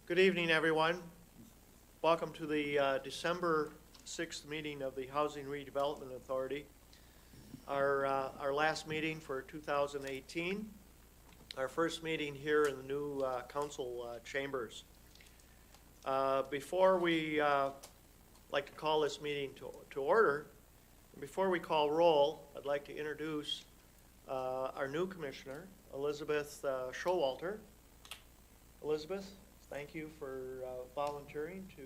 Good evening, everyone. Welcome to the December 6th meeting of the Housing Redevelopment Authority. Our last meeting for 2018, our first meeting here in the new council chambers. Before we like to call this meeting to order, before we call roll, I'd like to introduce our new commissioner, Elizabeth Showalter. Elizabeth, thank you for volunteering to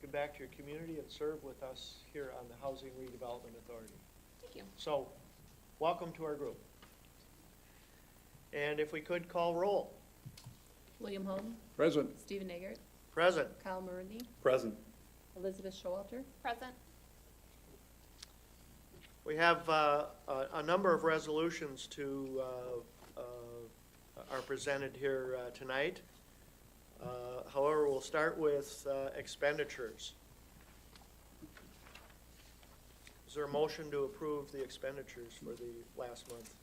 give back to your community and serve with us here on the Housing Redevelopment Authority. Thank you. So, welcome to our group. And if we could call roll. William Holm. Present. Stephen Eggert. Present. Kyle Marundi. Present. Elizabeth Showalter. Present. We have a number of resolutions are presented here tonight. However, we'll start with expenditures. Is there a motion to approve the expenditures for the last month?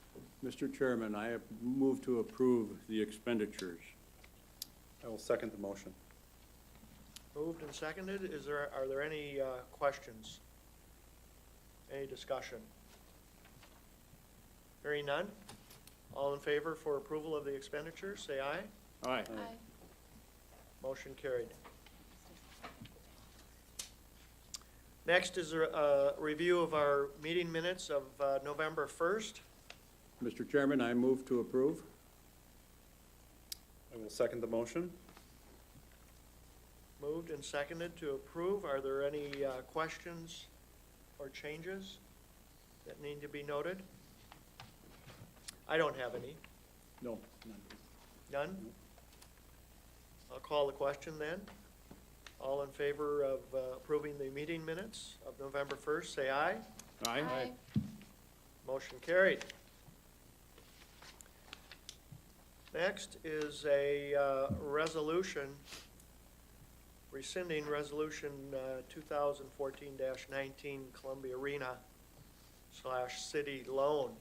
Mr. Chairman, I have moved to approve the expenditures. I will second the motion. Moved and seconded. Are there any questions? Any discussion? Hearing none. All in favor for approval of the expenditures, say aye. Aye. Aye. Motion carried. Next is a review of our meeting minutes of November 1st. Mr. Chairman, I move to approve. I will second the motion. Moved and seconded to approve. Are there any questions or changes that need to be noted? I don't have any. No. None? I'll call the question then. All in favor of approving the meeting minutes of November 1st, say aye. Aye. Motion carried. Next is a resolution rescinding Resolution 2014-19 Columbia Arena / city loan.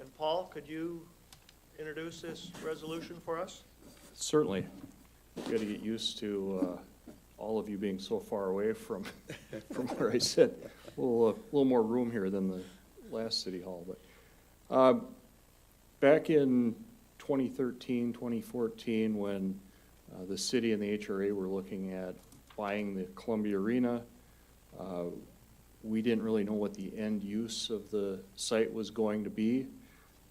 And Paul, could you introduce this resolution for us? Certainly. Got to get used to all of you being so far away from where I sit. A little more room here than the last city hall. But back in 2013, 2014, when the city and the HRA were looking at buying the Columbia Arena, we didn't really know what the end use of the site was going to be,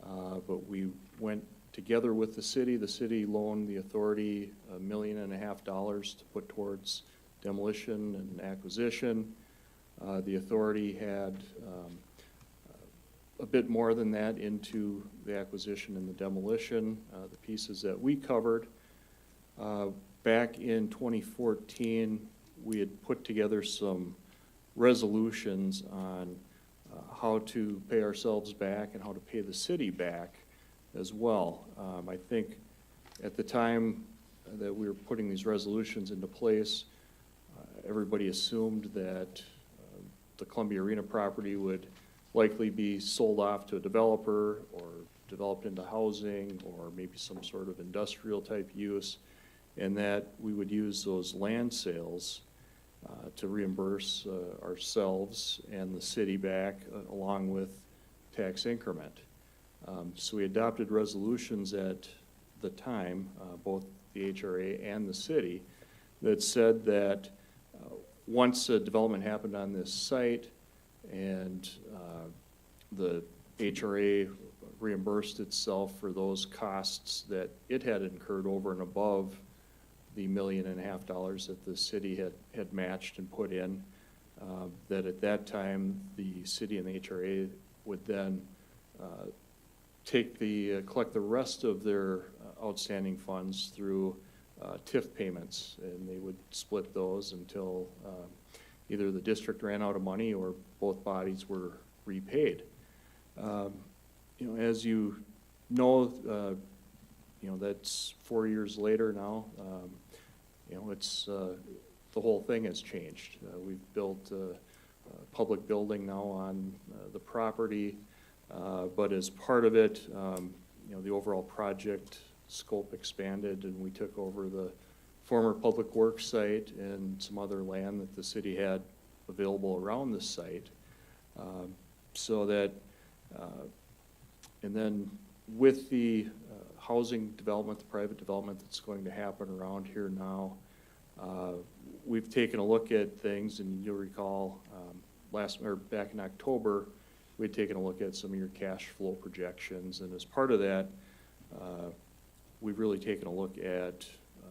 but we went together with the city. The city loaned the authority $1.5 million to put towards demolition and acquisition. The authority had a bit more than that into the acquisition and the demolition, the pieces that we covered. Back in 2014, we had put together some resolutions on how to pay ourselves back and how to pay the city back as well. I think at the time that we were putting these resolutions into place, everybody assumed that the Columbia Arena property would likely be sold off to a developer or developed into housing or maybe some sort of industrial type use, and that we would use those land sales to reimburse ourselves and the city back along with tax increment. So we adopted resolutions at the time, both the HRA and the city, that said that once a development happened on this site and the HRA reimbursed itself for those costs that it had incurred over and above the $1.5 million that the city had matched and put in, that at that time the city and the HRA would then collect the rest of their outstanding funds through TIF payments, and they would split those until either the district ran out of money or both bodies were repaid. As you know, that's 4 years later now. It's the whole thing has changed. We've built a public building now on the property, but as part of it, the overall project scope expanded, and we took over the former public works site and some other land that the city had available around this site. So that, and then with the housing development, the private development that's going to happen around here now, we've taken a look at things, and you'll recall back in October, we'd taken a look at some of your cash flow projections, and as part of that, we've really taken a look at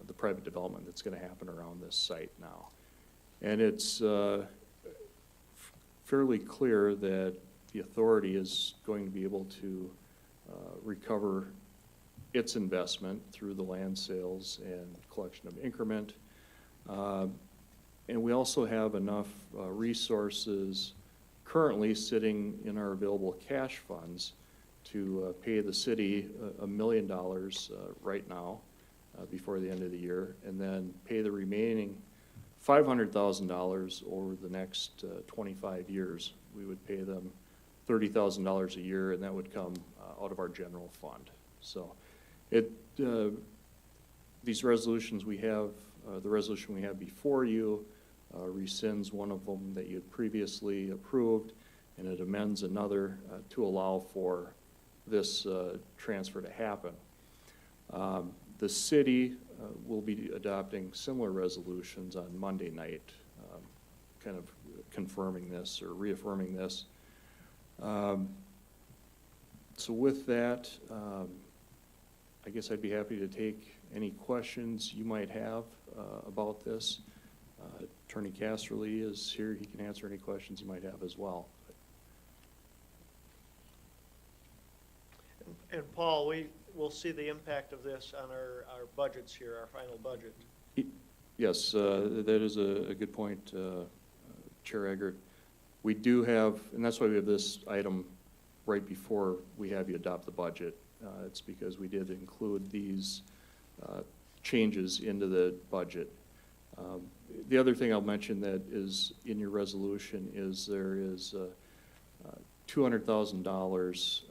the private development that's going to happen around this site now. And it's fairly clear that the authority is going to be able to recover its investment through the land sales and collection of increment. And we also have enough resources currently sitting in our available cash funds to pay the city $1 million right now before the end of the year, and then pay the remaining $500,000 over the next 25 years. We would pay them $30,000 a year, and that would come out of our general fund. So these resolutions we have, the resolution we have before you rescinds one of them that you had previously approved, and it amends another to allow for this transfer to happen. The city will be adopting similar resolutions on Monday night, kind of confirming this or reaffirming this. So with that, I guess I'd be happy to take any questions you might have about this. Attorney Casterly is here. He can answer any questions you might have as well. And Paul, we will see the impact of this on our budgets here, our final budget. Yes, that is a good point, Chair Eggert. We do have, and that's why we have this item right before we have you adopt the budget. It's because we did include these changes into the budget. The other thing I'll mention that is in your resolution is there is $200,000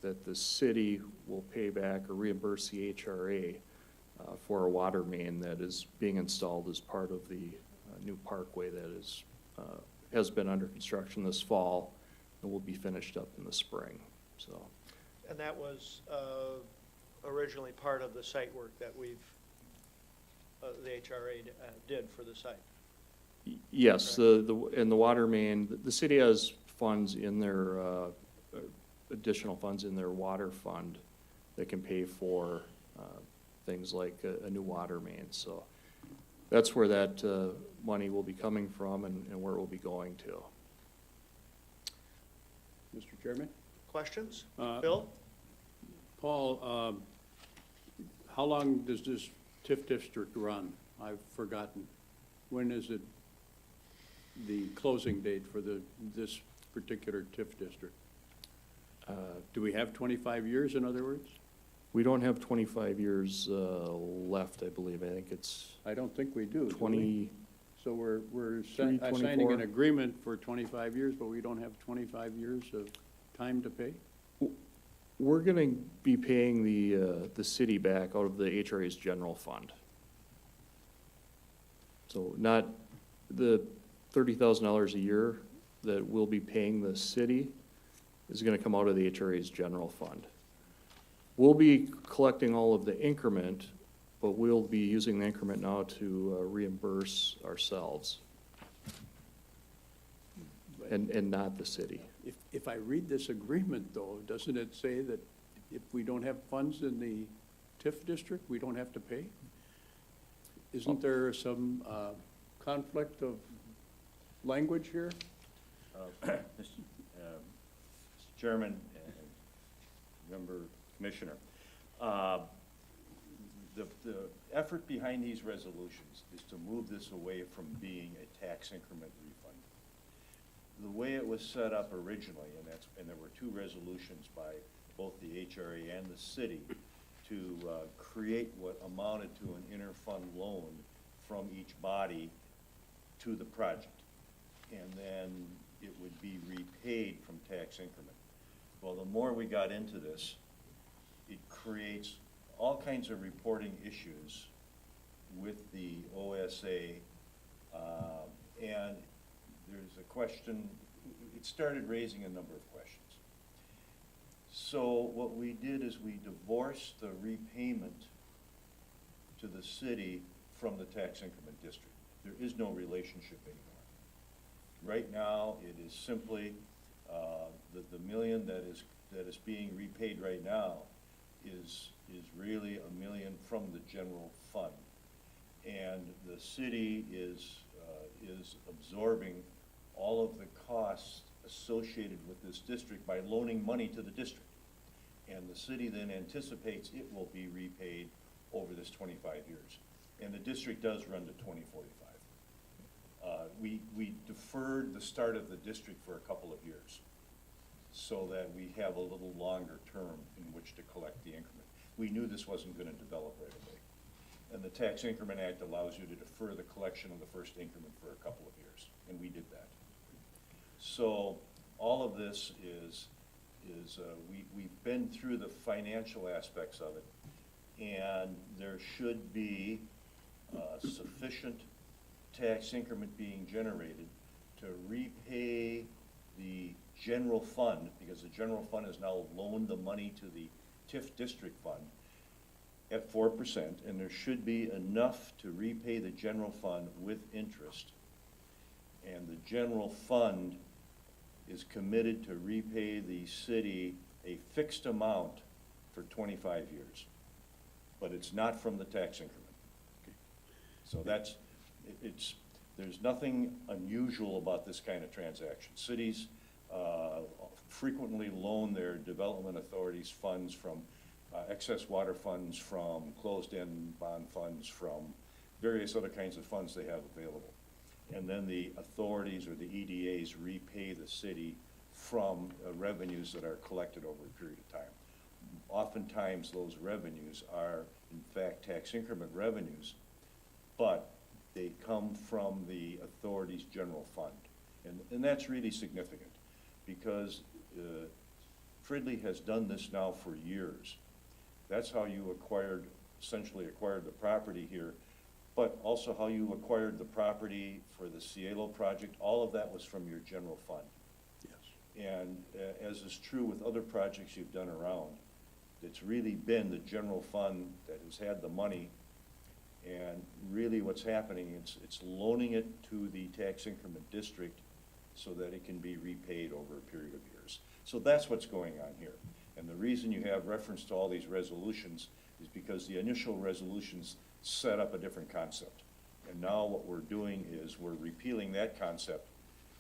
that the city will pay back or reimburse the HRA for a water main that is being installed as part of the new parkway that is has been under construction this fall and will be finished up in the spring. So, And that was originally part of the site work that we've, the HRA did for the site. yes, and the water main, the city has funds in their additional funds in their water fund that can pay for things like a new water main. So that's where that money will be coming from and where it will be going to. Mr. Chairman? Questions? Bill? Paul, how long does this TIF district run? I've forgotten. When is it the closing date for this particular TIF district? Do we have 25 years, in other words? We don't have 25 years left, I believe. I think it's I don't think we do. 20. So we're 3, signing 24. an agreement for 25 years, but we don't have 25 years of time to pay? We're going to be paying the city back out of the HRA's general fund. So not the $30,000 a year that we'll be paying the city is going to come out of the HRA's general fund. We'll be collecting all of the increment, but we'll be using the increment now to reimburse ourselves and not the city. If I read this agreement, though, doesn't it say that if we don't have funds in the TIF district, we don't have to pay? Isn't there some conflict of language here? Mr. Chairman and Member Commissioner, the effort behind these resolutions is to move this away from being a tax increment refund. The way it was set up originally, and there were two resolutions by both the HRA and the city to create what amounted to an interfund loan from each body to the project. And then it would be repaid from tax increment. Well, the more we got into this, it creates all kinds of reporting issues with the OSA, and there's a question, it started raising a number of questions. So what we did is we divorced the repayment to the city from the tax increment district. There is no relationship anymore. Right now, it is simply, the million that is being repaid right now is really $1 million from the general fund. And the city is absorbing all of the costs associated with this district by loaning money to the district. And the city then anticipates it will be repaid over this 25 years. And the district does run to 2045. We deferred the start of the district for a couple of years so that we have a little longer term in which to collect the increment. We knew this wasn't going to develop right away. And the Tax Increment Act allows you to defer the collection of the first increment for a couple of years, and we did that. So all of this is we've been through the financial aspects of it, and there should be sufficient tax increment being generated to repay the general fund, because the general fund has now loaned the money to the TIF district fund at 4%, and there should be enough to repay the general fund with interest. And the general fund is committed to repay the city a fixed amount for 25 years. But it's not from the tax increment. So that's, there's nothing unusual about this kind of transaction. Cities frequently loan their development authorities funds from excess water funds, from closed-end bond funds, from various other kinds of funds they have available. And then the authorities or the EDAs repay the city from revenues that are collected over a period of time. Oftentimes, those revenues are, in fact, tax increment revenues, but they come from the authority's general fund. And that's really significant, because Fridley has done this now for years. That's how you essentially acquired the property here, but also how you acquired the property for the Cielo project. All of that was from your general fund. Yes. And as is true with other projects you've done around, it's really been the general fund that has had the money. And really what's happening, it's loaning it to the tax increment district so that it can be repaid over a period of years. So that's what's going on here. And the reason you have reference to all these resolutions is because the initial resolutions set up a different concept. And now what we're doing is we're repealing that concept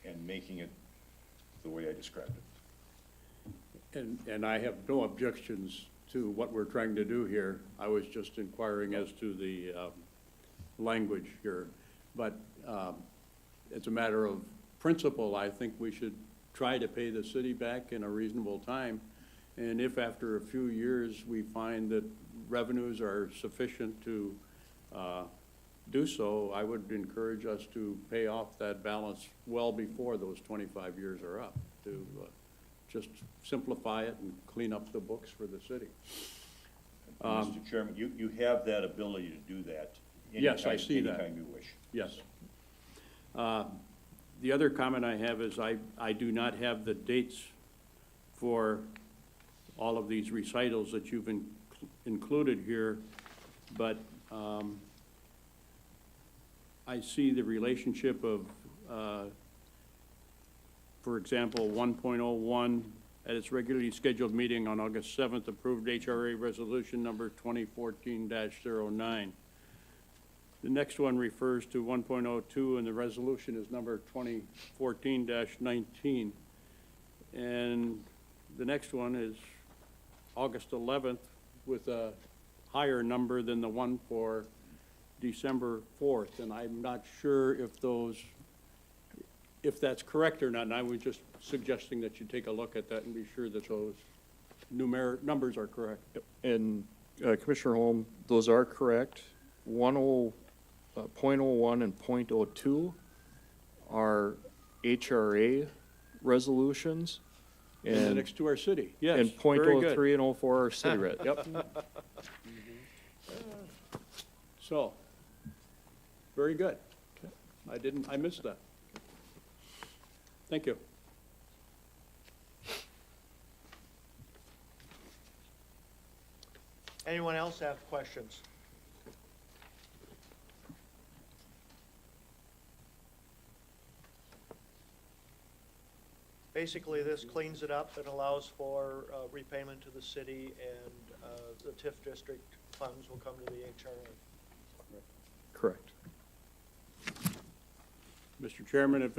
and making it the way I described it. And I have no objections to what we're trying to do here. I was just inquiring as to the language here. But it's a matter of principle. I think we should try to pay the city back in a reasonable time. And if after a few years we find that revenues are sufficient to do so, I would encourage us to pay off that balance well before those 25 years are up, to just simplify it and clean up the books for the city. Mr. Chairman, you have that ability to do that. Yes, I see that. Anytime you wish. Yes. The other comment I have is I do not have the dates for all of these recitals that you've included here, but I see the relationship of, for example, 1.01, at its regularly scheduled meeting on August 7th, approved HRA resolution number 2014-09. The next one refers to 1.02, and the resolution is number 2014-19. And the next one is August 11th with a higher number than the one for December 4th. And I'm not sure if that's correct or not. And I was just suggesting that you take a look at that and be sure that those numbers are correct. And Commissioner Holm, those are correct. 0.01 and 0.02 are HRA resolutions. And the next to our city, yes, And very good. 0.03 and 04 are city red. Yep. So, Very good. I missed that. Thank you. Anyone else have questions? Basically, this cleans it up and allows for repayment to the city, and the TIF district funds will come to the HRA. Correct. Mr. Chairman, if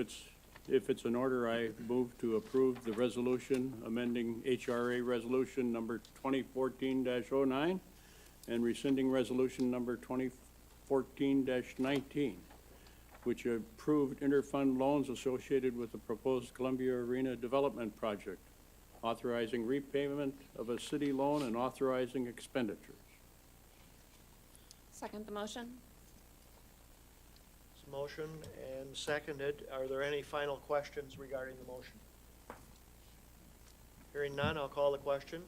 it's in order, I move to approve the resolution amending HRA Resolution number 2014-09 and rescinding Resolution number 2014-19, which approved interfund loans associated with the proposed Columbia Arena Development Project, authorizing repayment of a city loan and authorizing expenditures. Second the motion. It's a motion and seconded. Are there any final questions regarding the motion? Hearing none, I'll call the question.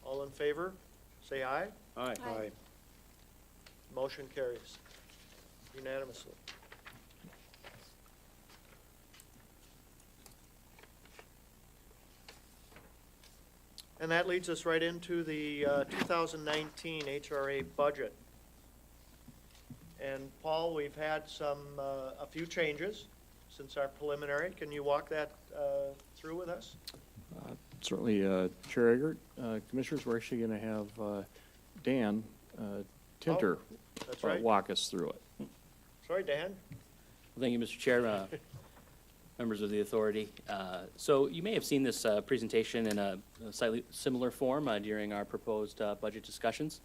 All in favor, say aye. Aye. Aye. Motion carries unanimously. And that leads us right into the 2019 HRA budget. And Paul, we've had a few changes since our preliminary. Can you walk that through with us? Certainly, Chair Eggert, Commissioners, we're actually going to have Dan Tinter That's right. walk us through it. Sorry, Dan. Well, thank you, Mr. Chair, members of the authority. So you may have seen this presentation in a slightly similar form during our proposed budget discussions.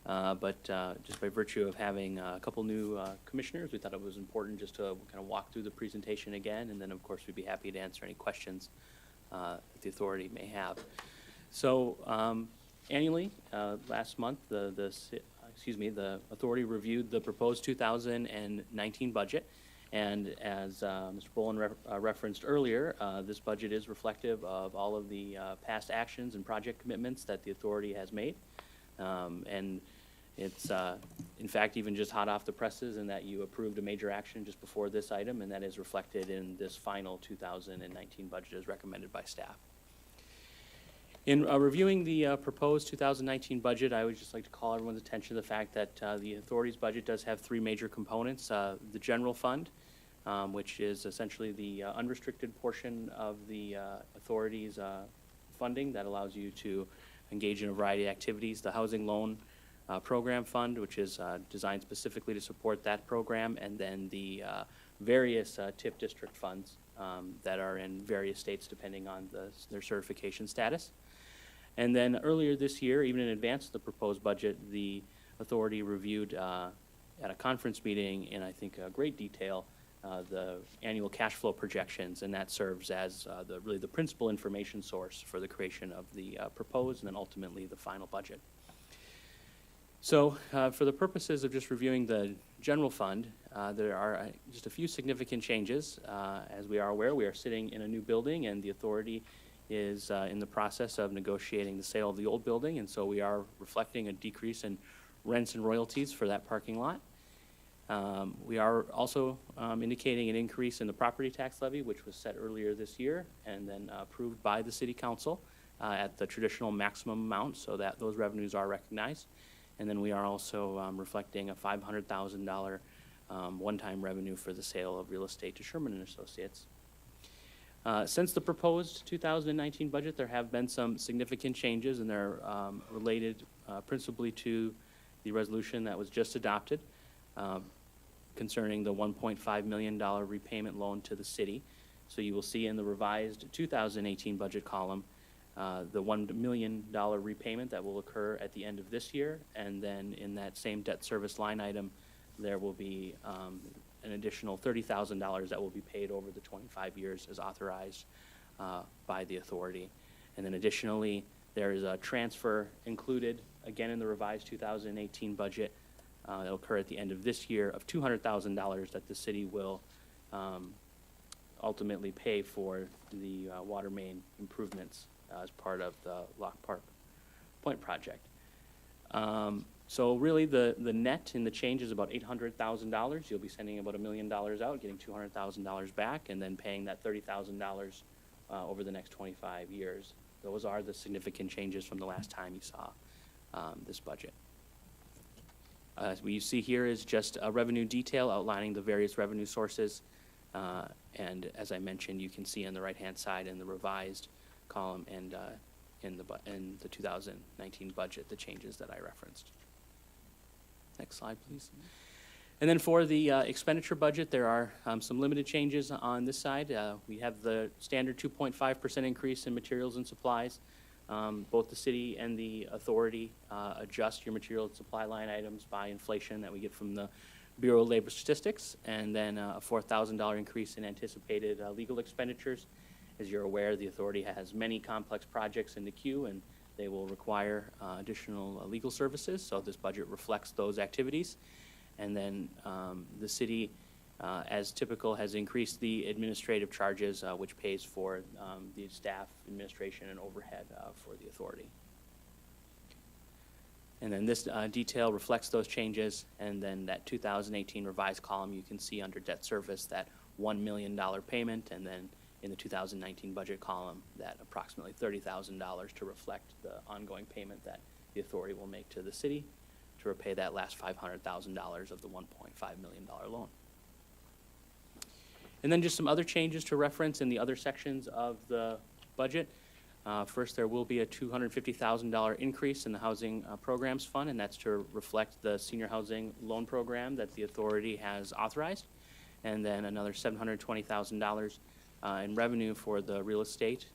But just by virtue of having a couple new commissioners, we thought it was important just to kind of walk through the presentation again, and then, of course, we'd be happy to answer any questions that the authority may have. So annually, last month, the authority reviewed the proposed 2019 budget. And as Mr. Bolin referenced earlier, this budget is reflective of all of the past actions and project commitments that the authority has made. And it's, in fact, even just hot off the presses in that you approved a major action just before this item, and that is reflected in this final 2019 budget as recommended by staff. In reviewing the proposed 2019 budget, I would just like to call everyone's attention to the fact that the authority's budget does have three major components. The general fund, which is essentially the unrestricted portion of the authority's funding that allows you to engage in a variety of activities. The housing loan program fund, which is designed specifically to support that program, and then the various TIF district funds that are in various states depending on their certification status. And then earlier this year, even in advance of the proposed budget, the authority reviewed at a conference meeting in, I think, great detail the annual cash flow projections, and that serves as really the principal information source for the creation of the proposed and then ultimately the final budget. So for the purposes of just reviewing the general fund, there are just a few significant changes. As we are aware, we are sitting in a new building, and the authority is in the process of negotiating the sale of the old building, and so we are reflecting a decrease in rents and royalties for that parking lot. We are also indicating an increase in the property tax levy, which was set earlier this year and then approved by the City Council at the traditional maximum amount, so that those revenues are recognized. And then we are also reflecting a $500,000 one-time revenue for the sale of real estate to Sherman and Associates. Since the proposed 2019 budget, there have been some significant changes, and they're related principally to the resolution that was just adopted concerning the $1.5 million repayment loan to the city. So you will see in the revised 2018 budget column the $1 million repayment that will occur at the end of this year, and then in that same debt service line item, there will be an additional $30,000 that will be paid over the 25 years as authorized by the authority. And then additionally, there is a transfer included, again in the revised 2018 budget, that will occur at the end of this year of $200,000 that the city will ultimately pay for the water main improvements as part of the Lock Park Point project. So really, the net in the change is about $800,000. You'll be sending about $1 million out, getting $200,000 back, and then paying that $30,000 over the next 25 years. Those are the significant changes from the last time you saw this budget. What you see here is just a revenue detail outlining the various revenue sources. And as I mentioned, you can see on the right-hand side in the revised column and in the 2019 budget, the changes that I referenced. Next slide, please. And then for the expenditure budget, there are some limited changes on this side. We have the standard 2.5% increase in materials and supplies. Both the city and the authority adjust your material and supply line items by inflation that we get from the Bureau of Labor Statistics, and then a $4,000 increase in anticipated legal expenditures. As you're aware, the authority has many complex projects in the queue, and they will require additional legal services, so this budget reflects those activities. And then the city, as typical, has increased the administrative charges, which pays for the staff, administration, and overhead for the authority. And then this detail reflects those changes, and then that 2018 revised column, you can see under debt service that $1 million payment, and then in the 2019 budget column, that approximately $30,000 to reflect the ongoing payment that the authority will make to the city to repay that last $500,000 of the $1.5 million loan. And then just some other changes to reference in the other sections of the budget. First, there will be a $250,000 increase in the Housing Programs Fund, and that's to reflect the senior housing loan program that the authority has authorized. And then another $720,000 in revenue for the real estate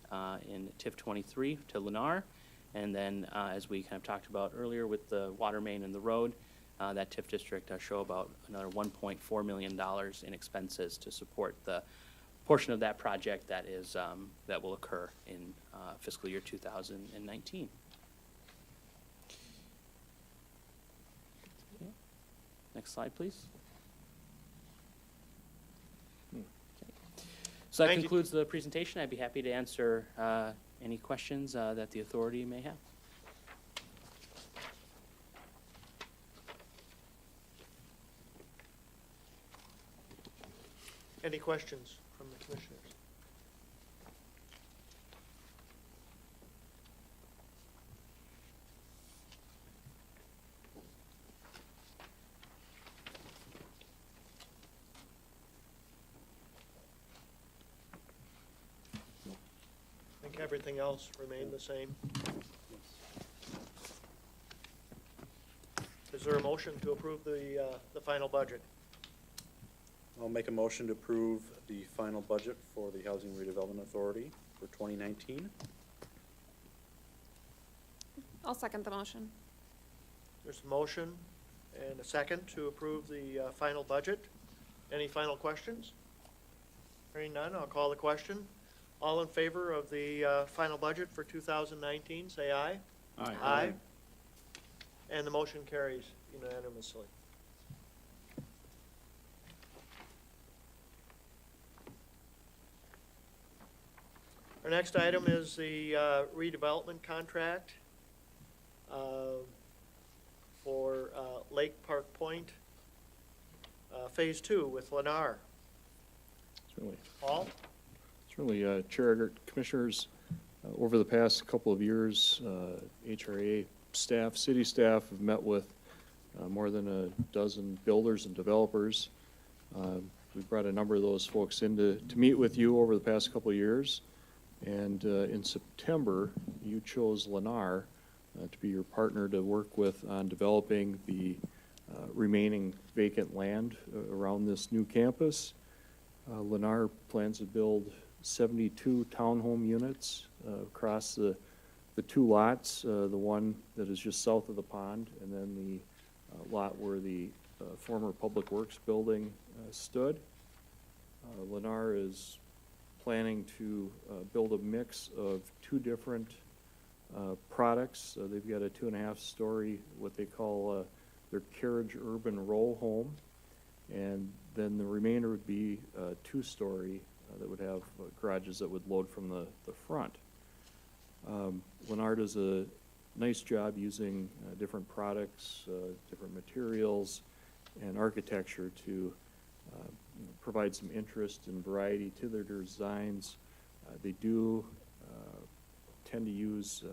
in TIF 23 to Lennar. And then, as we kind of talked about earlier with the water main and the road, that TIF district show about another $1.4 million in expenses to support the portion of that project that is that will occur in fiscal year 2019. Okay. Next slide, please. Okay. So that Thank you. concludes the presentation. I'd be happy to answer any questions that the authority may have. Any questions from the commissioners? I think everything else remained the same. Is there a motion to approve the final budget? I'll make a motion to approve the final budget for the Housing Redevelopment Authority for 2019. I'll second the motion. There's a motion and a second to approve the final budget. Any final questions? Hearing none, I'll call the question. All in favor of the final budget for 2019, say aye. Aye. Aye. And the motion carries unanimously. Our next item is the redevelopment contract for Lake Park Point, Phase 2 with Lennar. Paul? Certainly, Chair, Commissioners, over the past couple of years, HRA staff, city staff have met with more than a dozen builders and developers. We brought a number of those folks in to meet with you over the past couple of years. And in September, you chose Lennar to be your partner to work with on developing the remaining vacant land around this new campus. Lennar plans to build 72 townhome units across the two lots, the one that is just south of the pond, and then the lot where the former Public Works building stood. Lennar is planning to build a mix of two different products. They've got a 2.5-story, what they call their carriage urban row home, and then the remainder would be a 2-story that would have garages that would load from the front. Lennar does a nice job using different products, different materials, and architecture to provide some interest and variety to their designs. They do tend to use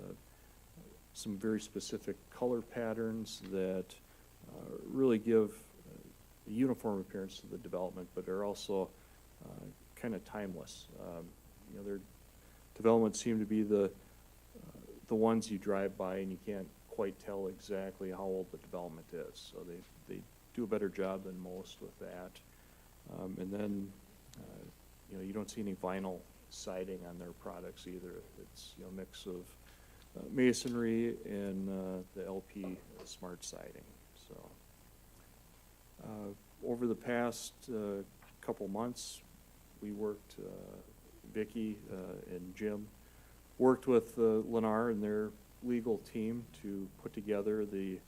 some very specific color patterns that really give a uniform appearance to the development, but are also kind of timeless. Their developments seem to be the ones you drive by and you can't quite tell exactly how old the development is. So they do a better job than most with that. And then, you don't see any vinyl siding on their products either. It's, a mix of masonry and the LP smart siding. So, over the past couple months, we worked, Vicki and Jim worked with Lennar and their legal team to put together the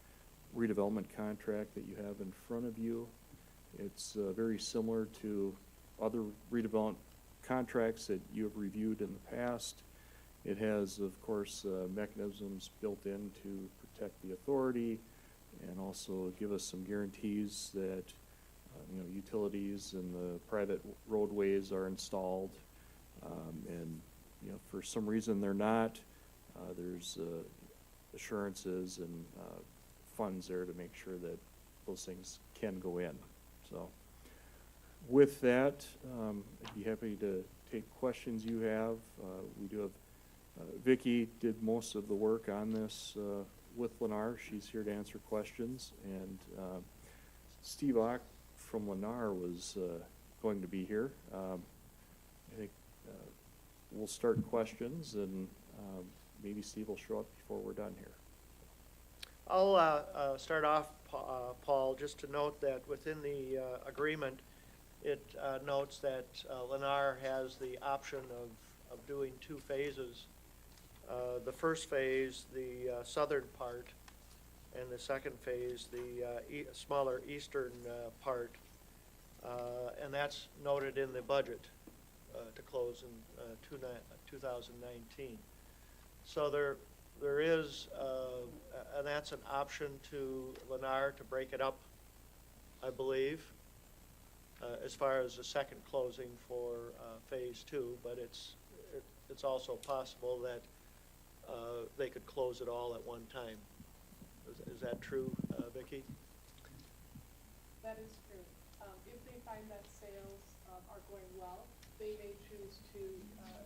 redevelopment contract that you have in front of you. It's very similar to other redevelopment contracts that you have reviewed in the past. It has, of course, mechanisms built in to protect the authority and also give us some guarantees that, utilities and the private roadways are installed. And, for some reason they're not, there's assurances and funds there to make sure that those things can go in. So with that, I'd be happy to take questions you have. We do have, Vicki did most of the work on this with Lennar. She's here to answer questions. And Steve Ock from Lennar was going to be here. I think we'll start questions, and maybe Steve will show up before we're done here. I'll start off, Paul, just to note that within the agreement, it notes that Lennar has the option of doing two phases. The first phase, the southern part, and the second phase, the smaller eastern part. And that's noted in the budget to close in 2019. So there is, and that's an option to Lennar to break it up, I believe, as far as the second closing for phase two. But it's also possible that they could close it all at one time. Is that true, Vicki? That is true. If they find that sales are going well, they may choose to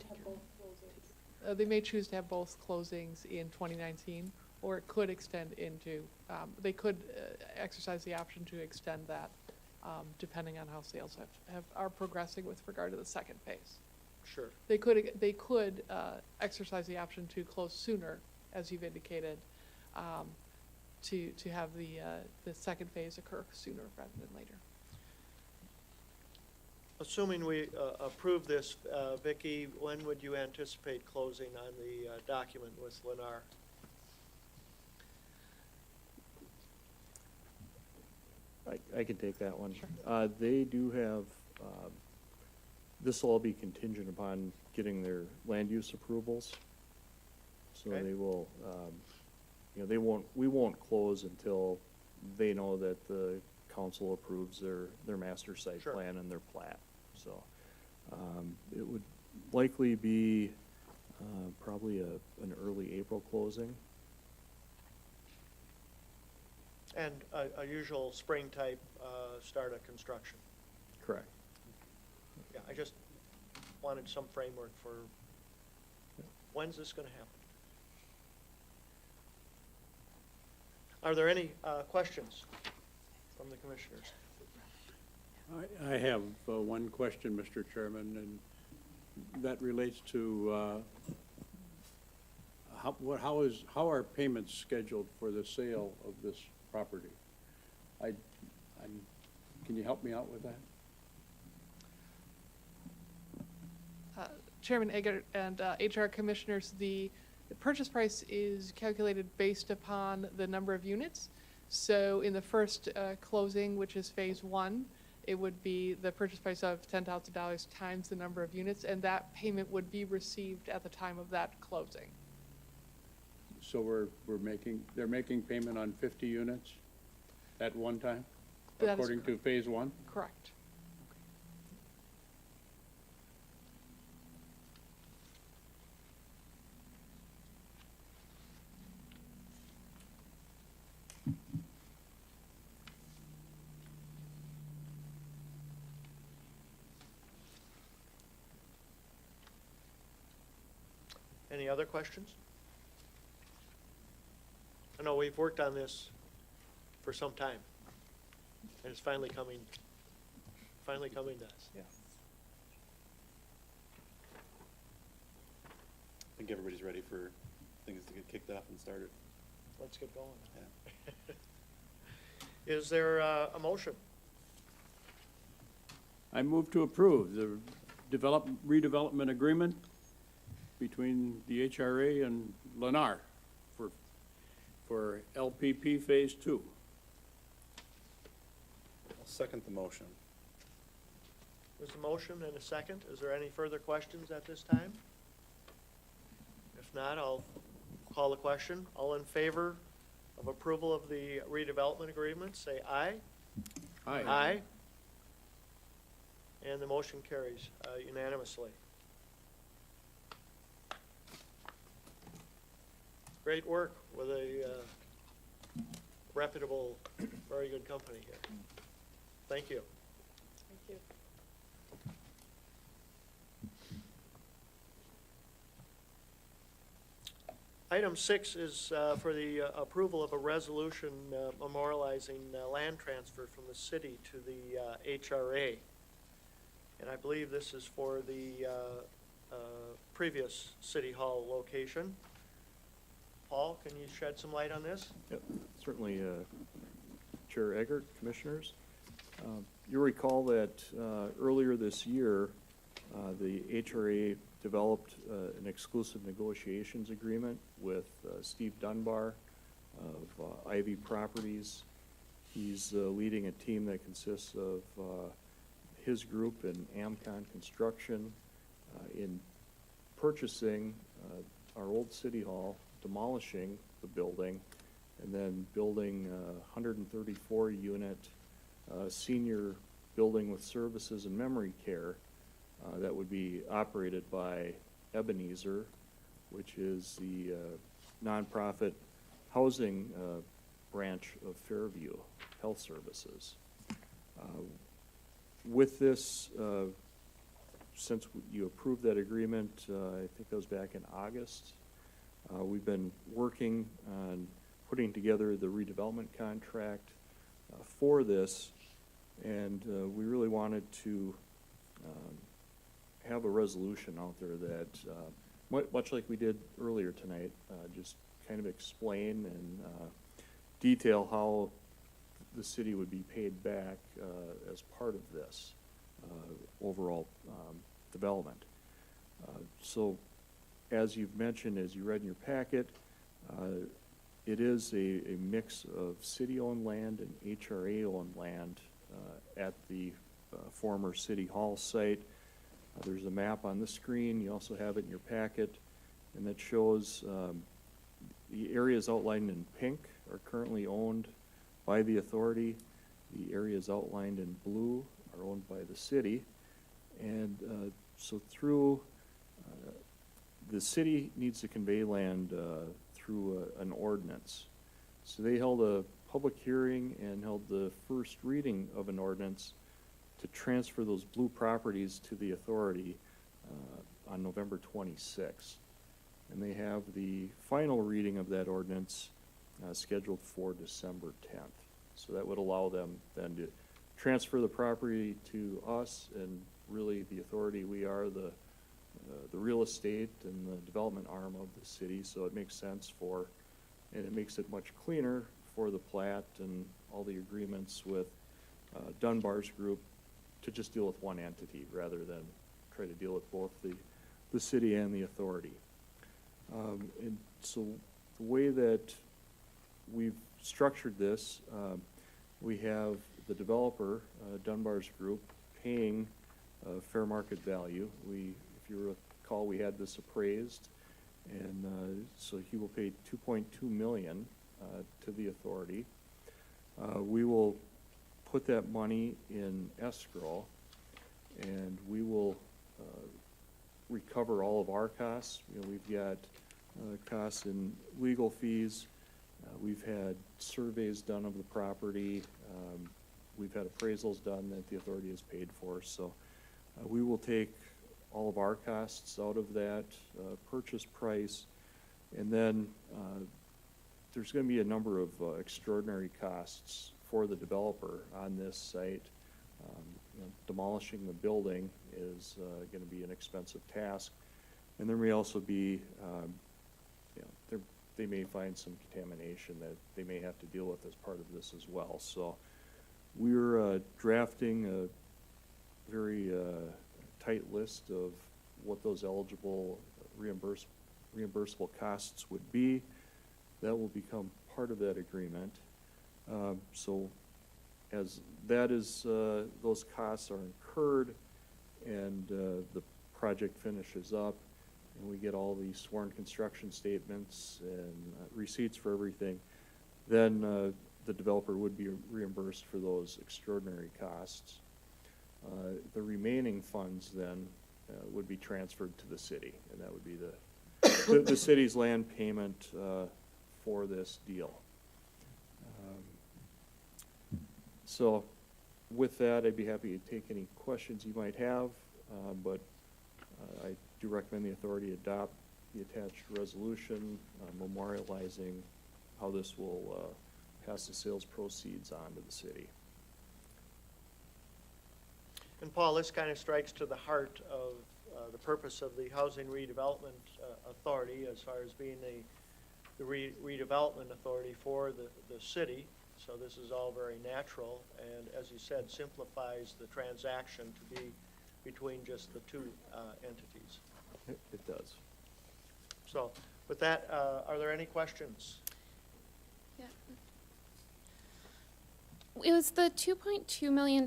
have both closings. They may choose to have both closings in 2019, or it could extend into, they could exercise the option to extend that depending on how sales are progressing with regard to the second phase. Sure. They could exercise the option to close sooner, as you've indicated, to have the second phase occur sooner rather than later. Assuming we approve this, Vicki, when would you anticipate closing on the document with Lennar? I can take that one. Sure. They do have, this will all be contingent upon getting their land use approvals. So Okay. they will, we won't close until they know that the council approves their master site Sure. plan and their plat. So, it would likely be, probably an early April closing. And a usual spring type start of construction. Correct. Yeah, I just wanted some framework for when's this going to happen. Are there any questions from the commissioners? I have one question, Mr. Chairman, and that relates to how are payments scheduled for the sale of this property? Can you help me out with that? Chairman Eggert and HR Commissioners, the purchase price is calculated based upon the number of units. So in the first closing, which is phase one, it would be the purchase price of $10,000 times the number of units, and that payment would be received at the time of that closing. So they're making payment on 50 units at one time, That is according to phase one? Correct. Any other questions? I know we've worked on this for some time, and it's finally coming to us. Yeah. I think everybody's ready for things to get kicked off and started. Let's get going. Yeah. Is there a motion? I move to approve the redevelopment agreement between the HRA and Lennar for LPP Phase 2. I'll second the motion. There's a motion and a second. Is there any further questions at this time? If not, I'll call the question. All in favor of approval of the redevelopment agreement, say aye. Aye. Aye. And the motion carries unanimously. Great work with a reputable, very good company here. Thank you. Thank you. Item 6 is for the approval of a resolution memorializing land transfer from the city to the HRA. And I believe this is for the previous City Hall location. Paul, can you shed some light on this? Yep, certainly, Chair Eggert, Commissioners. You'll recall that earlier this year, the HRA developed an exclusive negotiations agreement with Steve Dunbar of Ivy Properties. He's leading a team that consists of his group and Amcon Construction in purchasing our old City Hall, demolishing the building, and then building a 134-unit senior building with services and memory care that would be operated by Ebenezer, which is the nonprofit housing branch of Fairview Health Services. With this, since you approved that agreement, I think that was back in August, we've been working on putting together the redevelopment contract for this, and we really wanted to have a resolution out there that, much like we did earlier tonight, just kind of explain and detail how the city would be paid back as part of this overall development. So, as you've mentioned, as you read in your packet, it is a mix of city-owned land and HRA-owned land at the former City Hall site. There's a map on the screen. You also have it in your packet, and that shows the areas outlined in pink are currently owned by the authority. The areas outlined in blue are owned by the city. And so through, the city needs to convey land through an ordinance. So they held a public hearing and held the first reading of an ordinance to transfer those blue properties to the authority on November 26th. And they have the final reading of that ordinance scheduled for December 10th. So that would allow them then to transfer the property to us, and really the authority, we are the real estate and the development arm of the city, so it makes sense and it makes it much cleaner for the plat and all the agreements with Dunbar's group to just deal with one entity rather than try to deal with both the city and the authority. And so the way that we've structured this, we have the developer, Dunbar's group, paying fair market value. If you recall, we had this appraised, And so he will pay 2.2 million to the authority. We will put that money in escrow, and we will recover all of our costs. You know, we've got costs in legal fees. We've had surveys done of the property. We've had appraisals done that the authority has paid for. So we will take all of our costs out of that purchase price. And then there's going to be a number of extraordinary costs for the developer on this site. You know, demolishing the building is going to be an expensive task. And there may also be, you know, they may find some contamination that they may have to deal with as part of this as well. So we're drafting a very tight list of what those eligible reimbursable costs would be. That will become part of that agreement. So as that is, those costs are incurred and the project finishes up and we get all the sworn construction statements and receipts for everything, then the developer would be reimbursed for those extraordinary costs. The remaining funds then would be transferred to the city, and that would be the city's land payment for this deal. So with that, I'd be happy to take any questions you might have, but I do recommend the authority adopt the attached resolution memorializing how this will pass the sales proceeds on to the city. And Paul, this kind of strikes to the heart of the purpose of the Housing Redevelopment Authority as far as being the redevelopment authority for the city. So this is all very natural, and as you said, simplifies the transaction to be between just the two entities. It does. So with that, are there any questions? Yeah. Is the $2.2 million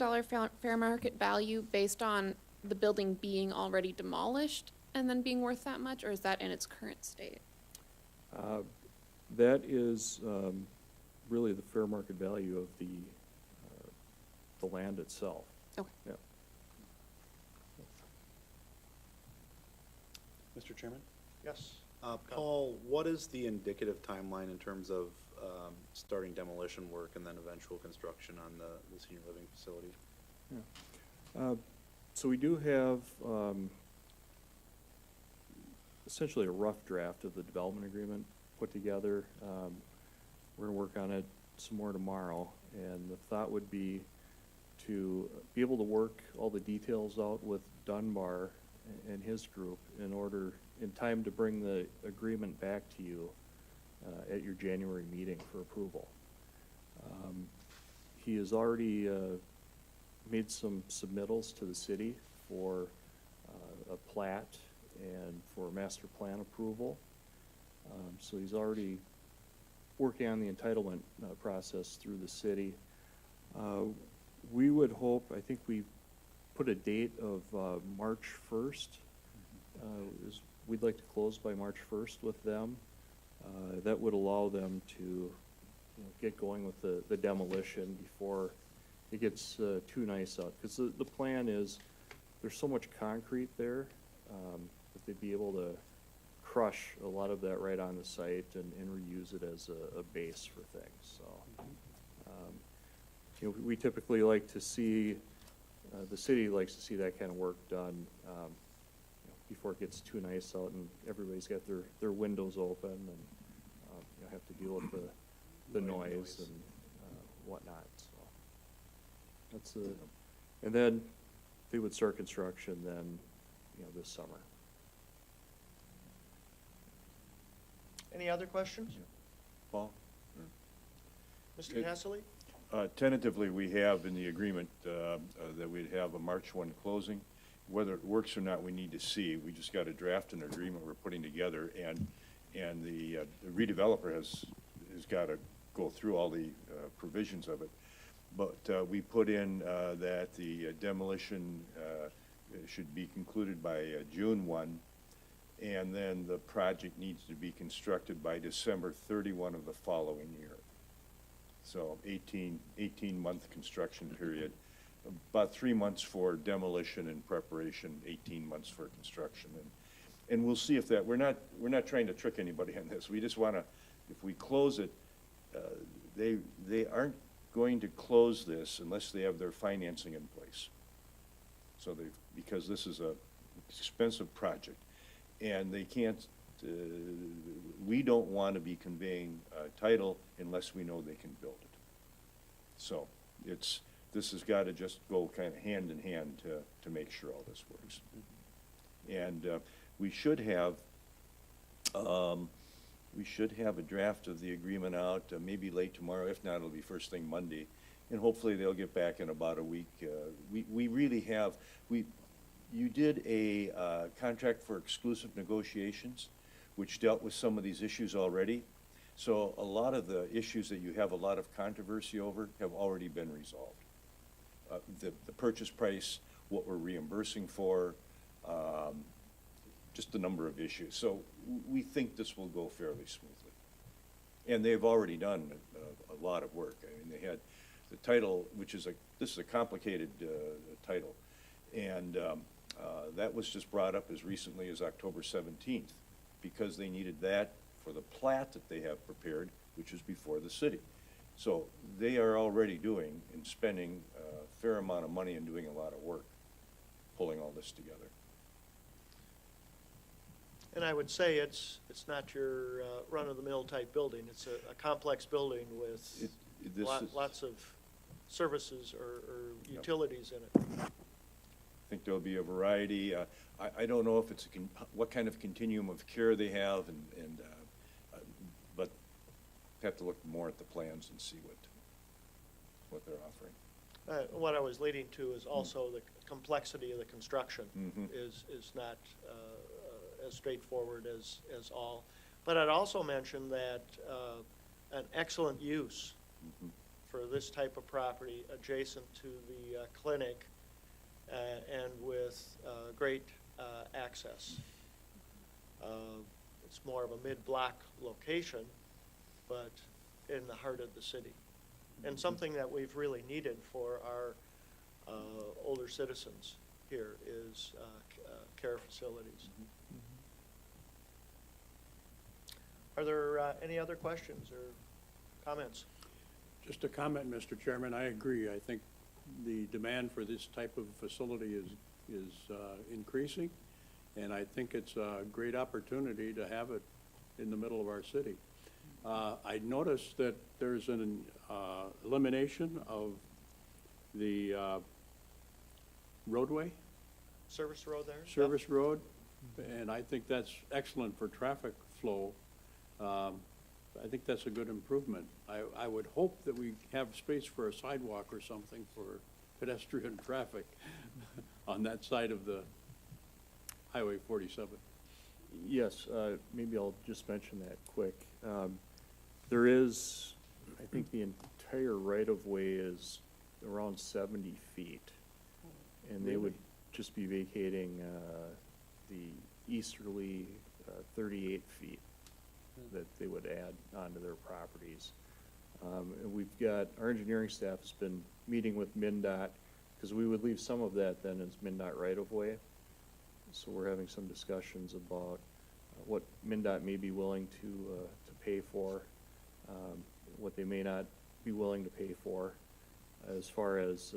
fair market value based on the building being already demolished and then being worth that much, or is that in its current state? That is really the fair market value of the land itself. Okay. Yeah. Mr. Chairman? Yes. Paul, what is the indicative timeline in terms of starting demolition work and then eventual construction on the senior living facility? Yeah. So we do have essentially a rough draft of the development agreement put together. We're going to work on it some more tomorrow, and the thought would be to be able to work all the details out with Dunbar and his group in time to bring the agreement back to you at your January meeting for approval. He has already made some submittals to the city for a plat and for master plan approval. So he's already working on the entitlement process through the city. We would hope, I think we put a date of March 1st. We'd like to close by March 1st with them. That would allow them to get going with the demolition before it gets too nice out. Because the plan is there's so much concrete there that they'd be able to crush a lot of that right on the site and reuse it as a base for things. So, we typically like to see, the city likes to see that kind of work done before it gets too nice out and everybody's got their windows open and have to deal with the noise and whatnot. So that's and then they would start construction then, this summer. Any other questions? Paul? Mr. Good. Hassley? Tentatively, we have in the agreement that we'd have a March 1 closing. Whether it works or not, we need to see. We just got to draft an agreement we're putting together, and the redeveloper has got to go through all the provisions of it. But we put in that the demolition should be concluded by June 1, And then the project needs to be constructed by December 31 of the following year. So 18-month construction period, about 3 months for demolition and preparation, 18 months for construction. And we'll see if that, we're not trying to trick anybody on this. We just want to, if we close it, they aren't going to close this unless they have their financing in place. So because this is a expensive project, and they can't, we don't want to be conveying title unless we know they can build it. So this has got to just go kind of hand in hand to make sure all this works. And we should have a draft of the agreement out maybe late tomorrow. If not, it'll be first thing Monday. And hopefully they'll get back in about a week. We really have, you did a contract for exclusive negotiations, which dealt with some of these issues already. So a lot of the issues that you have a lot of controversy over have already been resolved. The purchase price, what we're reimbursing for, just a number of issues. So we think this will go fairly smoothly. And they've already done a lot of work. I mean, they had the title, this is a complicated title. And that was just brought up as recently as October 17th because they needed that for the plat that they have prepared, which is before the city. So they are already doing and spending a fair amount of money and doing a lot of work pulling all this together. And I would say it's not your run-of-the-mill type building. It's a complex building with lots of services or utilities in it. I think there'll be a variety. I don't know if it's what kind of continuum of care they have, but have to look more at the plans and see what they're offering. What I was leading to is also the complexity of the construction is not as straightforward as all. But I'd also mention that an excellent use for this type of property adjacent to the clinic and with great access. It's more of a mid-block location, but in the heart of the city. And something that we've really needed for our older citizens here is care facilities. Are there any other questions or comments? Just a comment, Mr. Chairman. I agree. I think the demand for this type of facility is increasing, and I think it's a great opportunity to have it in the middle of our city. I noticed that there's an elimination of the roadway, Service road there? service road, and I think that's excellent for traffic flow. I think that's a good improvement. I would hope that we have space for a sidewalk or something for pedestrian traffic on that side of the Highway 47. Yes, maybe I'll just mention that quick. There is, I think the entire right-of-way is around 70 feet. And they would just be vacating the easterly 38 feet that they would add onto their properties. And we've got, our engineering staff has been meeting with MnDOT, because we would leave some of that then as MnDOT right-of-way. So we're having some discussions about what MnDOT may be willing to pay for, what they may not be willing to pay for, as far as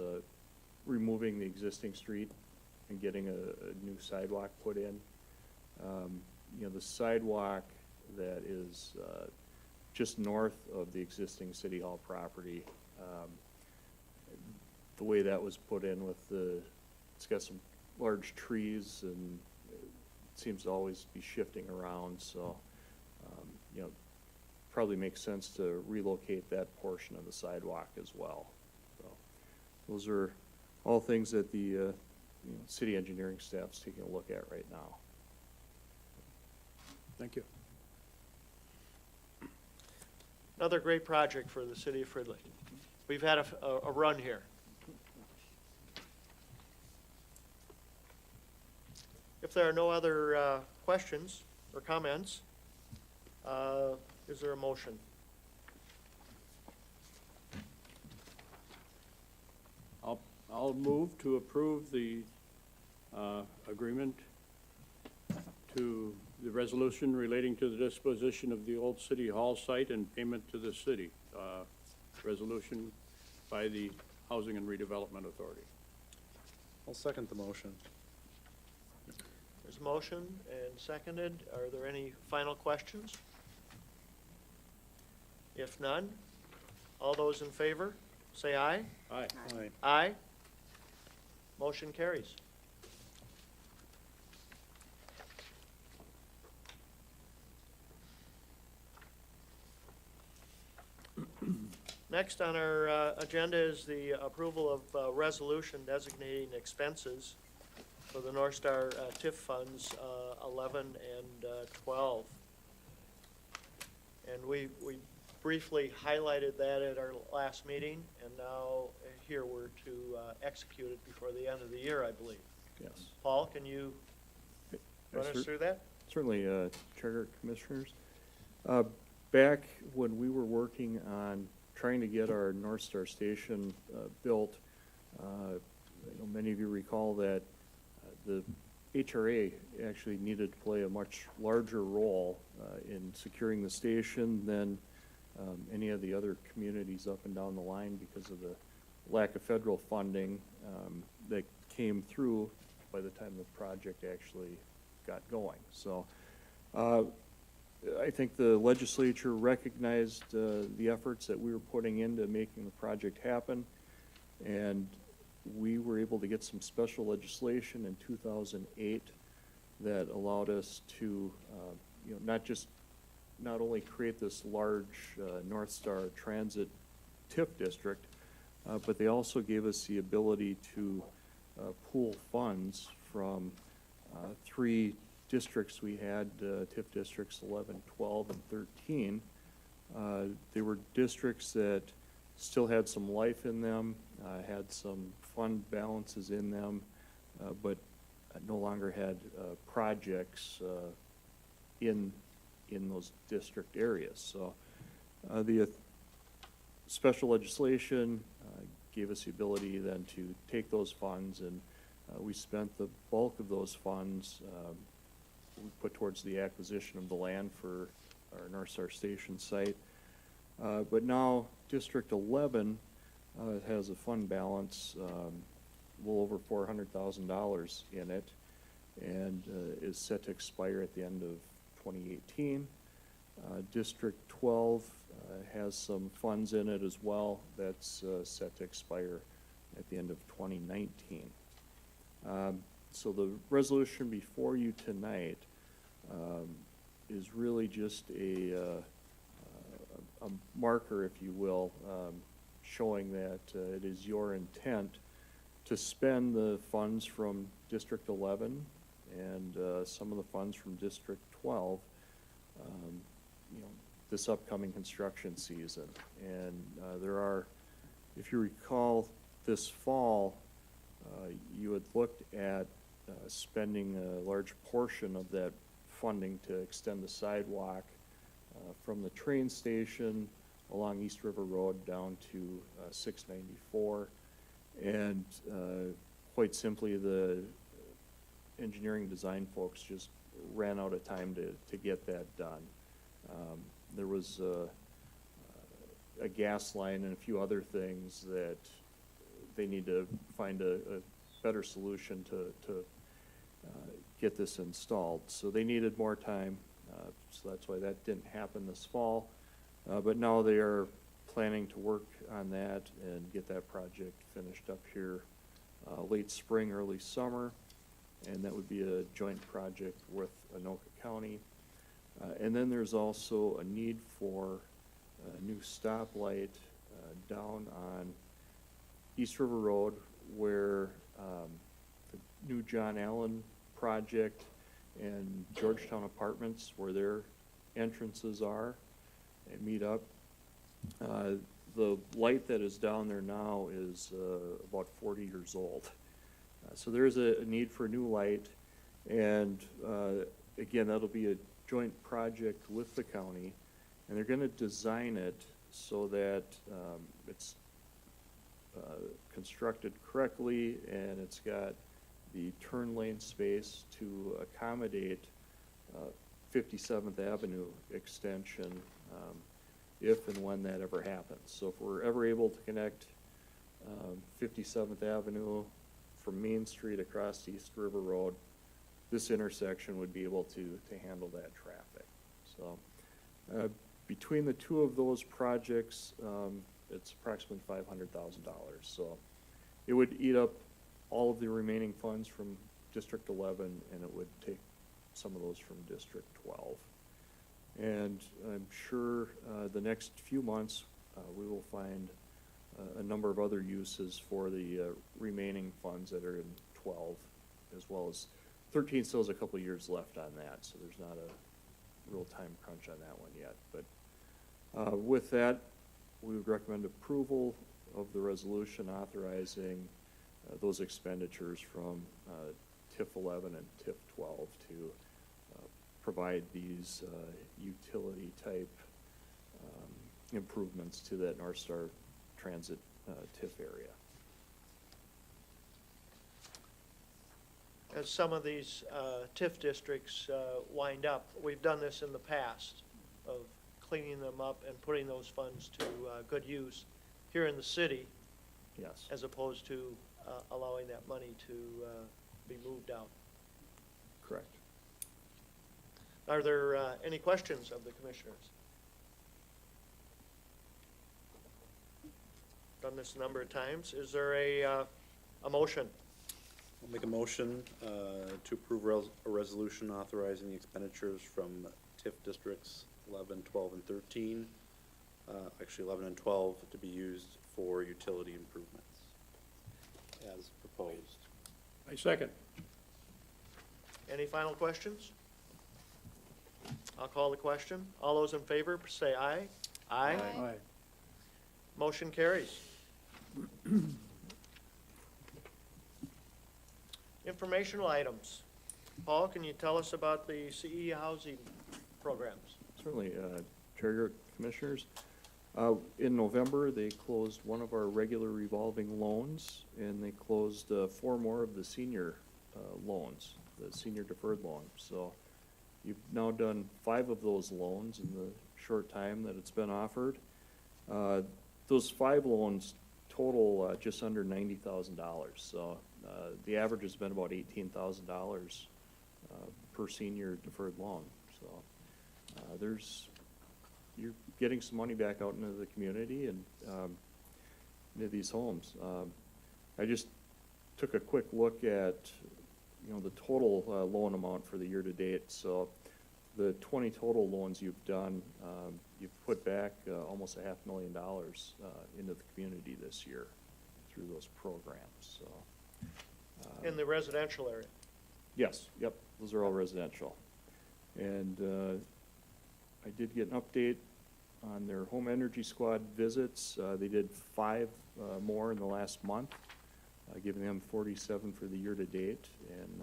removing the existing street and getting a new sidewalk put in. You know, the sidewalk that is just north of the existing City Hall property, the way that was put in with it's got some large trees and it seems to always be shifting around, so, you know, probably makes sense to relocate that portion of the sidewalk as well. So those are all things that the city engineering staff's taking a look at right now. Thank you. Another great project for the city of Fridley. We've had a run here. If there are no other questions or comments, is there a motion? I'll move to approve the agreement to the resolution relating to the disposition of the old City Hall site and payment to the city. Resolution by the Housing and Redevelopment Authority. I'll second the motion. There's a motion and seconded. Are there any final questions? If none, all those in favor, say aye. Aye. Aye. Aye. Motion carries. Next on our agenda is the approval of resolution designating expenses for the North Star TIF funds 11 and 12. And we briefly highlighted that at our last meeting, and now here we're to execute it before the end of the year, I believe. Yes. Paul, can you run us through that? Certainly, Chair, Commissioners. Back when we were working on trying to get our North Star Station built, many of you recall that the HRA actually needed to play a much larger role in securing the station than any of the other communities up and down the line because of the lack of federal funding that came through by the time the project actually got going. So I think the legislature recognized the efforts that we were putting into making the project happen, and we were able to get some special legislation in 2008 that allowed us to, not only create this large North Star Transit TIF district, but they also gave us the ability to pool funds from three districts we had, TIF districts 11, 12, and 13. They were districts that still had some life in them, had some fund balances in them, but no longer had projects in those district areas. So the special legislation gave us the ability then to take those funds, and we spent the bulk of those funds we put towards the acquisition of the land for our North Star Station site. But now District 11 has a fund balance a little over $400,000 in it, and is set to expire at the end of 2018. District 12 has some funds in it as well. That's set to expire at the end of 2019. So the resolution before you tonight is really just a marker, if you will, showing that it is your intent to spend the funds from District 11 and some of the funds from District 12, this upcoming construction season. And there are, if you recall, this fall, you had looked at spending a large portion of that funding to extend the sidewalk from the train station along East River Road down to 694. And quite simply, the engineering design folks just ran out of time to get that done. There was a gas line and a few other things that they need to find a better solution to get this installed. So they needed more time, so that's why that didn't happen this fall. But now they are planning to work on that and get that project finished up here late spring, early summer, and that would be a joint project with Anoka County. And then there's also a need for a new stoplight down on East River Road where the new John Allen project and Georgetown Apartments, where their entrances are and meet up. The light that is down there now is about 40 years old. So there is a need for a new light, And again, that'll be a joint project with the county, and they're gonna design it so that it's constructed correctly, and it's got the turn lane space to accommodate 57th Avenue extension, if and when that ever happens. So if we're ever able to connect 57th Avenue from Main Street across East River Road, this intersection would be able to handle that traffic. So between the two of those projects, it's approximately $500,000. So it would eat up all of the remaining funds from District 11, and it would take some of those from District 12. And I'm sure the next few months, we will find a number of other uses for the remaining funds that are in 12, as well as 13 still has a couple of years left on that, so there's not a real time crunch on that one yet. But with that, we would recommend approval of the resolution authorizing those expenditures from TIF 11 and TIF 12 to provide these utility type improvements to that North Star Transit TIF area. As some of these TIF districts wind up, we've done this in the past of cleaning them up and putting those funds to good use here in the city, Yes. as opposed to allowing that money to be moved out. Correct. Are there any questions of the commissioners? Done this a number of times. Is there a motion? I'll make a motion to approve a resolution authorizing the expenditures from TIF districts 11, 12, and 13, actually 11 and 12, to be used for utility improvements as proposed. I second. Any final questions? I'll call the question. All those in favor, say aye. Aye. Aye. Motion carries. Informational items. Paul, can you tell us about the CE housing programs? Certainly, Chair, Commissioners. In November, they closed one of our regular revolving loans, and they closed 4 more of the senior loans, the senior deferred loan. So you've now done 5 of those loans in the short time that it's been offered. Those 5 loans total just under $90,000. So the average has been about $18,000 per senior deferred loan. So you're getting some money back out into the community and into these homes. I just took a quick look at the total loan amount for the year to date. So the 20 total loans you've done, you've put back almost $500,000 into the community this year through those programs. So In the residential area? yes, yep, those are all residential. And I did get an update on their home energy squad visits. They did 5 more in the last month, giving them 47 for the year to date. And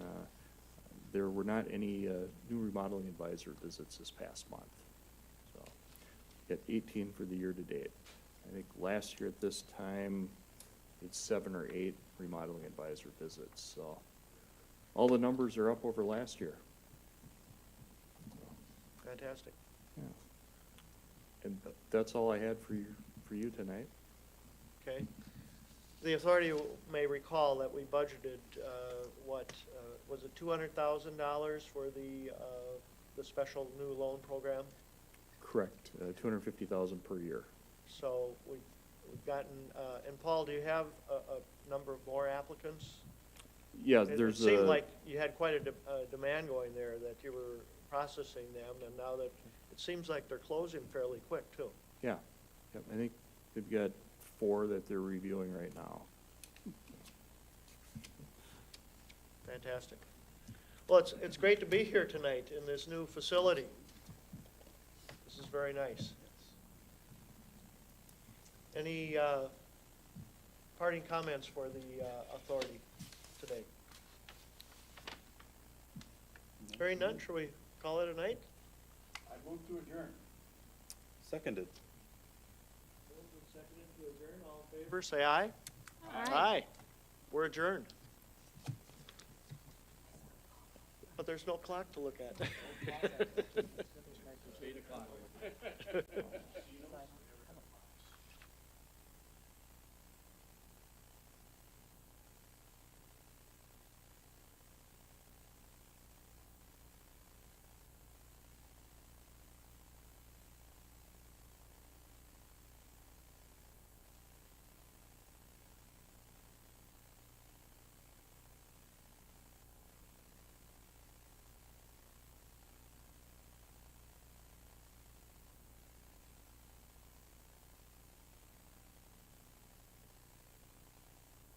there were not any new remodeling advisor visits this past month. So get 18 for the year to date. I think last year at this time, it's 7 or 8 remodeling advisor visits. So all the numbers are up over last year. Fantastic. Yeah. And that's all I had for you tonight. Okay. The authority may recall that we budgeted, was it $200,000 for the special new loan program? Correct, $250,000 per year. So we've gotten, and Paul, do you have a number of more applicants? Yeah, It seemed like you had quite a demand going there, that you were processing them, and now that, it seems like they're closing fairly quick, too. Yeah, yep, I think they've got 4 that they're reviewing right now. Fantastic. Well, it's great to be here tonight in this new facility. This is very nice. Any parting comments for the authority today? Hearing none, shall we call it a night? I move to adjourn. Seconded. Moved and seconded to adjourn. All in favor, say aye. Aye. We're adjourned. But there's no clock to look at. It's 8 o'clock.